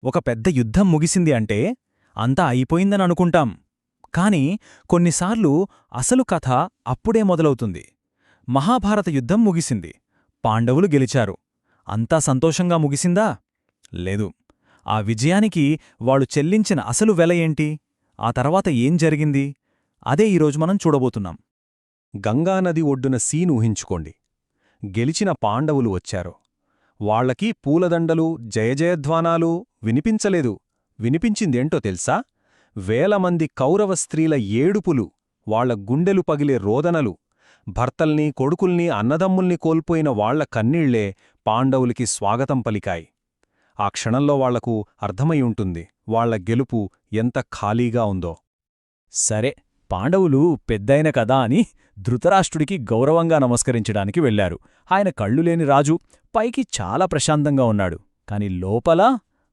ఒక పెద్ద యుద్ధం ముగిసింది అంటే అంతా అయిపోయిందని అనుకుంటాం. కాని కొన్నిసార్లు అసలు కథ అప్పుడే మొదలవుతుంది. మహాభారత యుద్ధం ముగిసింది. పాండవులు గెలిచారు. అంతా సంతోషంగా ముగిసిందా? లేదు. ఆ విజయానికి వాళ్ళు చెల్లించిన అసలు వెల ఏంటి? ఆ తర్వాత ఏం జరిగింది? అదే ఈరోజు మనం చూడబోతున్నాం. గంగానది ఒడ్డున సీన్ ఊహించుకోండి. గెలిచిన పాండవులు వచ్చారు. వాళ్లకి పూలదండలు, జయజయధ్వానాలు వినిపించలేదు. వినిపించిందేంటో తెల్సా? వేలమంది కౌరవ స్త్రీల ఏడుపులు, వాళ్ల గుండెలు పగిలే రోదనలు. భర్తల్ని, కొడుకుల్ని, అన్నదమ్ముల్ని కోల్పోయిన వాళ్ల కన్నీళ్లే పాండవులకి స్వాగతం పలికాయి. ఆ క్షణంలో వాళ్లకు అర్థమై ఉంటుంది వాళ్ల గెలుపు ఎంత ఖాళీగా ఉందో. సరే, పాండవులు పెద్దయిన కదా అని ధృతరాష్ట్రుడికి గౌరవంగా నమస్కరించడానికి వెళ్లారు. ఆయన కళ్ళులేని రాజు, పైకి చాలా ప్రశాంతంగా ఉన్నాడు. కాని లోపల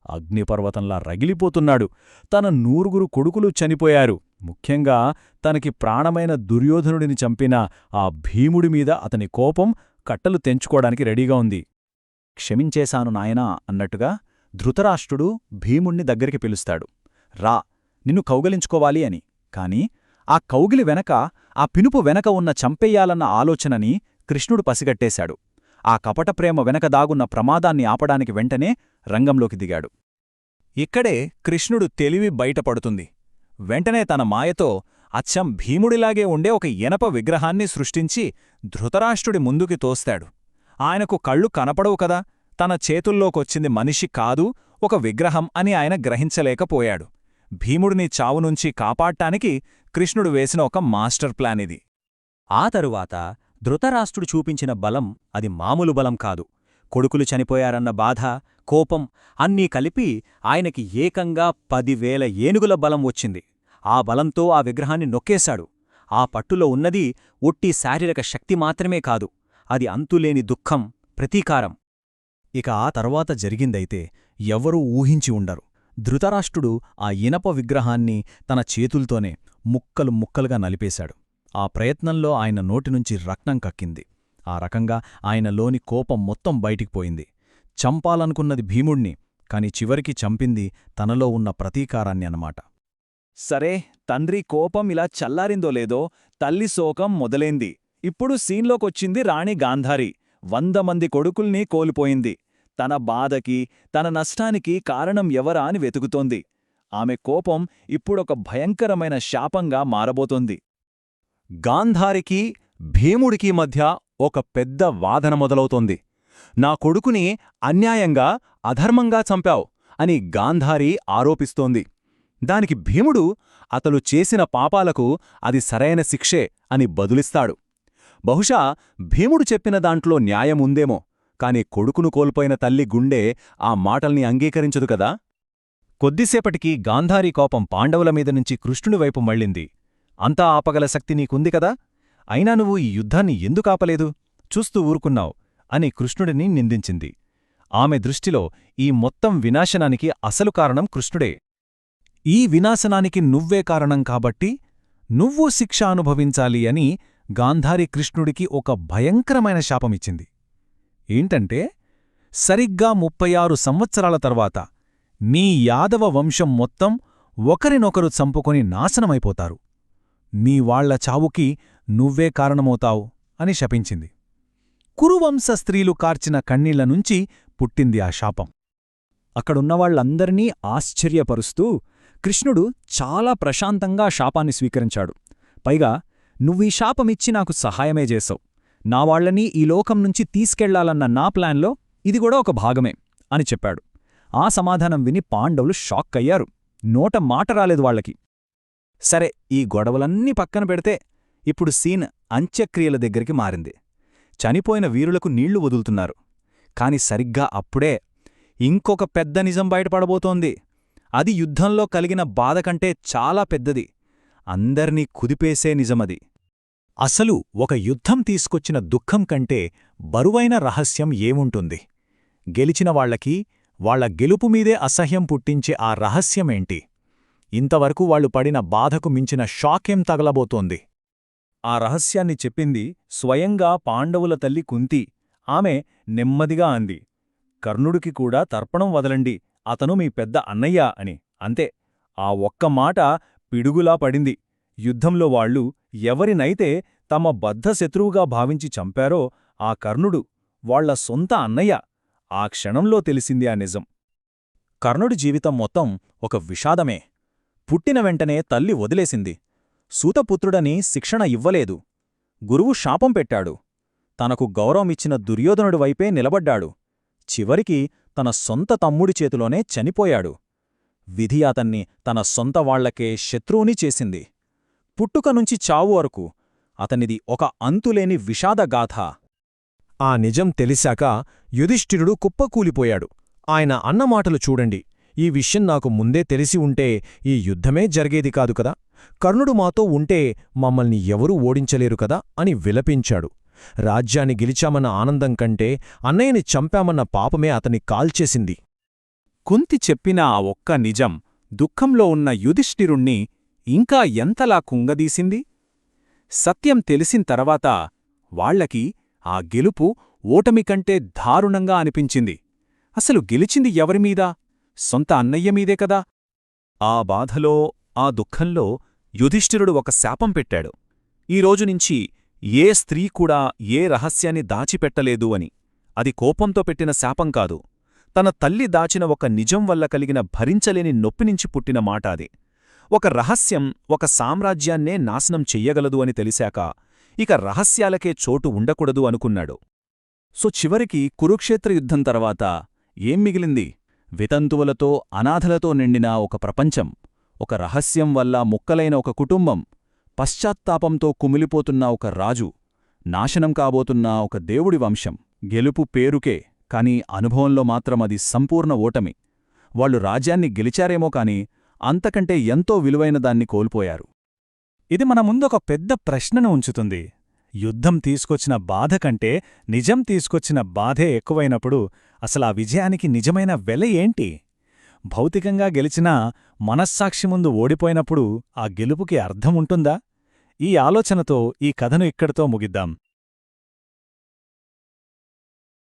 అగ్నిపర్వతంలా రగిలిపోతున్నాడు. తన 9 కొడుకులు చనిపోయారు. ముఖ్యంగా తనకి ప్రాణమైన దుర్యోధనుడిని చంపిన ఆ భీముడిమీద అతని కోపం కట్టలు తెంచుకోవడానికి రెడీగా ఉంది. క్షమించేశాను నాయనా అన్నట్టుగా ధృతరాష్ట్రుడు భీముణ్ణి దగ్గరికి పిలుస్తాడు. రా, నిన్ను కౌగలించుకోవాలి అని. కాని ఆ కౌగిలి వెనక, ఆ పినుపు వెనక ఉన్న చంపెయ్యాలన్న ఆలోచనని కృష్ణుడు పసిగట్టేశాడు. ఆ కపట ప్రేమ వెనక దాగున్న ప్రమాదాన్ని ఆపడానికి వెంటనే రంగంలోకి దిగాడు. ఇక్కడే కృష్ణుడు తెలివి బయటపడుతుంది. వెంటనే తన మాయతో అచ్చం భీముడిలాగే ఉండే ఒక ఇనప విగ్రహాన్ని సృష్టించి ధృతరాష్ట్రుడి ముందుకి తోస్తాడు. ఆయనకు కళ్ళు కనపడవు కదా, తన చేతుల్లోకొచ్చింది మనిషి కాదు, ఒక విగ్రహం అని ఆయన గ్రహించలేకపోయాడు. భీముడిని చావునుంచి కాపాడ్డానికి కృష్ణుడు వేసిన ఒక మాస్టర్ ప్లాన్ ఇది. ఆ తరువాత ధృతరాష్ట్రుడు చూపించిన బలం అది మామూలు బలం కాదు. కొడుకులు చనిపోయారన్న బాధ, కోపం అన్నీ కలిపి ఆయనకి ఏకంగా 10,000 ఏనుగుల బలం వచ్చింది. ఆ బలంతో ఆ విగ్రహాన్ని నొక్కేశాడు. ఆ పట్టులో ఉన్నది ఒట్టి శారీరక శక్తి మాత్రమే కాదు, అది అంతులేని దుఃఖం, ప్రతీకారం. ఇక ఆ తర్వాత జరిగిందైతే ఎవ్వరూ ఊహించి ఉండరు. ధృతరాష్ట్రుడు ఆ ఇనప విగ్రహాన్ని తన చేతుల్తోనే ముక్కలు ముక్కలుగా నలిపేశాడు. ఆ ప్రయత్నంలో ఆయన నోటినుంచి రక్తం కక్కింది. ఆ రకంగా ఆయనలోని కోపం మొత్తం బయటికిపోయింది. చంపాలనుకున్నది భీముణ్ణి, కాని చివరికి చంపింది తనలో ఉన్న ప్రతీకారాన్ని అన్నమాట. సరే, తండ్రి కోపం ఇలా చల్లారిందో లేదో తల్లి శోకం మొదలైంది. ఇప్పుడు సీన్లోకొచ్చింది రాణి గాంధారి. 100 మంది కొడుకుల్ని కోల్పోయింది. తన బాధకి, తన నష్టానికి కారణం ఎవరా అని వెతుకుతోంది. ఆమె కోపం ఇప్పుడొక భయంకరమైన శాపంగా మారబోతోంది. గాంధారికి, భీముడికి మధ్య ఒక పెద్ద వాదన మొదలవుతోంది. నా కొడుకుని అన్యాయంగా, అధర్మంగా చంపావు అని గాంధారి ఆరోపిస్తోంది. దానికి భీముడు అతలు చేసిన పాపాలకు అది సరైన శిక్షే అని బదులిస్తాడు. బహుశా భీముడు చెప్పిన దాంట్లో న్యాయముందేమో, కాని కొడుకును కోల్పోయిన తల్లి గుండె ఆ మాటల్ని అంగీకరించదు కదా. కొద్దిసేపటికి గాంధారీ కోపం పాండవుల మీద నుంచి కృష్ణుడి వైపు మళ్ళింది. అంతా ఆపగల శక్తి నీకుంది కదా, అయినా నువ్వు ఈ యుద్ధాన్ని ఎందుకాపలేదు, చూస్తూ ఊరుకున్నావు అని కృష్ణుడిని నిందించింది. ఆమె దృష్టిలో ఈ మొత్తం వినాశనానికి అసలు కారణం కృష్ణుడే. ఈ వినాశనానికి నువ్వే కారణం కాబట్టి నువ్వు శిక్ష అనుభవించాలి అని గాంధారి కృష్ణుడికి ఒక భయంకరమైన శాపమిచ్చింది. ఏంటంటే, సరిగ్గా 36 సంవత్సరాల తర్వాత మీ యాదవ వంశం మొత్తం ఒకరినొకరు చంపుకొని నాశనమైపోతారు. మీ వాళ్ల చావుకి నువ్వే కారణమవుతావు అని శపించింది. కురువంశ స్త్రీలు కార్చిన కన్నీళ్లనుంచి పుట్టింది ఆ శాపం. అక్కడున్నవాళ్లందరినీ ఆశ్చర్యపరుస్తూ కృష్ణుడు చాలా ప్రశాంతంగా శాపాన్ని స్వీకరించాడు. పైగా, నువ్వీ శాపమిచ్చి నాకు సహాయమే చేశావు. నా వాళ్లని ఈ లోకం నుంచి తీసుకెళ్లాలన్న నా ప్లాన్లో ఇది కూడా ఒక భాగమే అని చెప్పాడు. ఆ సమాధానం విని పాండవులు షాక్కయ్యారు. నోట మాట రాలేదు వాళ్లకి. సరే, ఈ గొడవలన్నీ పక్కన పెడితే ఇప్పుడు సీన్ అంత్యక్రియల దగ్గరికి మారింది. చనిపోయిన వీరులకు నీళ్లు వదులుతున్నారు. కాని సరిగ్గా అప్పుడే ఇంకొక పెద్ద నిజం బయటపడబోతోంది. అది యుద్ధంలో కలిగిన బాధ కంటే చాలా పెద్దది. అందర్నీ కుదిపేసే నిజమది. అసలు ఒక యుద్ధం తీసుకొచ్చిన దుఃఖం కంటే బరువైన రహస్యం ఏముంటుంది? గెలిచిన వాళ్లకి వాళ్ల గెలుపుమీదే అసహ్యం పుట్టించే ఆ రహస్యమేంటి? ఇంతవరకు వాళ్లు పడిన బాధకు మించిన షాకేం తగలబోతోంది? ఆ రహస్యాన్ని చెప్పింది స్వయంగా పాండవుల తల్లి కుంతి. ఆమె నెమ్మదిగా అంది, కర్ణుడికి కూడా తర్పణం వదలండి అతను మీ పెద్ద అన్నయ్య అని అంతే. ఆ ఒక్క మాట పిడుగులా పడింది. యుద్ధంలో వాళ్ళు ఎవరినైతే తమ బద్ధశత్రువుగా భావించి చంపారో ఆ కర్ణుడు వాళ్ల సొంత అన్నయ్య. ఆ క్షణంలో తెలిసింది ఆ నిజం. కర్ణుడి జీవితం మొత్తం ఒక విషాదమే. పుట్టిన వెంటనే తల్లి వదిలేసింది. సూతపుత్రుడని శిక్షణ ఇవ్వలేదు. గురువు శాపం పెట్టాడు. తనకు గౌరవమిచ్చిన దుర్యోధనుడి వైపే నిలబడ్డాడు. చివరికి తన సొంత తమ్ముడి చేతిలోనే చనిపోయాడు. విధి అతన్ని తన సొంత వాళ్లకే శత్రువుని చేసింది. పుట్టుకనుంచి చావు వరకు అతనిది ఒక అంతులేని విషాదగాథ. ఆ నిజం తెలిసాక యుధిష్ఠిరుడు కుప్పకూలిపోయాడు. ఆయన అన్నమాటలు చూడండి. ఈ విషయం నాకు ముందే తెలిసి ఉంటే ఈ యుద్ధమే జరిగేది కాదు కదా, కర్ణుడు మాతో ఉంటే మమ్మల్ని ఎవరూ ఓడించలేరు కదా అని విలపించాడు. రాజ్యాన్ని గెలిచామన్న ఆనందం కంటే అన్నయ్యని చంపామన్న పాపమే అతన్ని కాల్చేసింది. కుంతి చెప్పిన ఆ ఒక్క నిజం దుఃఖంలో ఉన్న యుధిష్ఠిరుణ్ణి ఇంకా ఎంతలా కుంగదీసింది. సత్యం తెలిసిన తర్వాత వాళ్లకి ఆ గెలుపు ఓటమికంటే దారుణంగా అనిపించింది. అసలు గెలిచింది ఎవరిమీద? సొంత అన్నయ్యమీదే కదా. ఆ బాధలో, ఆ దుఃఖంలో యుధిష్ఠిరుడు ఒక శాపం పెట్టాడు. ఈ రోజునుంచి ఏ స్త్రీ కూడా ఏ రహస్యాన్ని దాచిపెట్టలేదు అని. అది కోపంతో పెట్టిన శాపం కాదు, తన తల్లి దాచిన ఒక నిజం వల్ల కలిగిన భరించలేని నొప్పినుంచి పుట్టిన మాట అది. ఒక రహస్యం ఒక సామ్రాజ్యాన్నే నాశనం చెయ్యగలదు అని తెలిసాక ఇక రహస్యాలకే చోటు ఉండకూడదు అనుకున్నాడు. సో చివరికి కురుక్షేత్ర యుద్ధం తర్వాత ఏం మిగిలింది? వితంతువులతో, అనాథలతో నిండిన ఒక ప్రపంచం, ఒక రహస్యం వల్ల ముక్కలైన ఒక కుటుంబం, పశ్చాత్తాపంతో కుమిలిపోతున్న ఒక రాజు, నాశనం కాబోతున్న ఒక దేవుడి వంశం. గెలుపు పేరుకే, కాని అనుభవంలో మాత్రం అది సంపూర్ణ ఓటమి. వాళ్లు రాజ్యాన్ని గెలిచారేమో కాని అంతకంటే ఎంతో విలువైన దాన్ని కోల్పోయారు. ఇది మన ముందొక పెద్ద ప్రశ్నను ఉంచుతుంది. యుద్ధం తీసుకొచ్చిన బాధ కంటే నిజం తీసుకొచ్చిన బాధే ఎక్కువైనప్పుడు అసలా విజయానికి నిజమైన వెల ఏంటి? భౌతికంగా గెలిచినా మనస్సాక్షి ముందు ఓడిపోయినప్పుడు ఆ గెలుపుకి అర్థం ఉంటుందా? ఈ ఆలోచనతో ఈ కథను ఇక్కడితో ముగిద్దాం.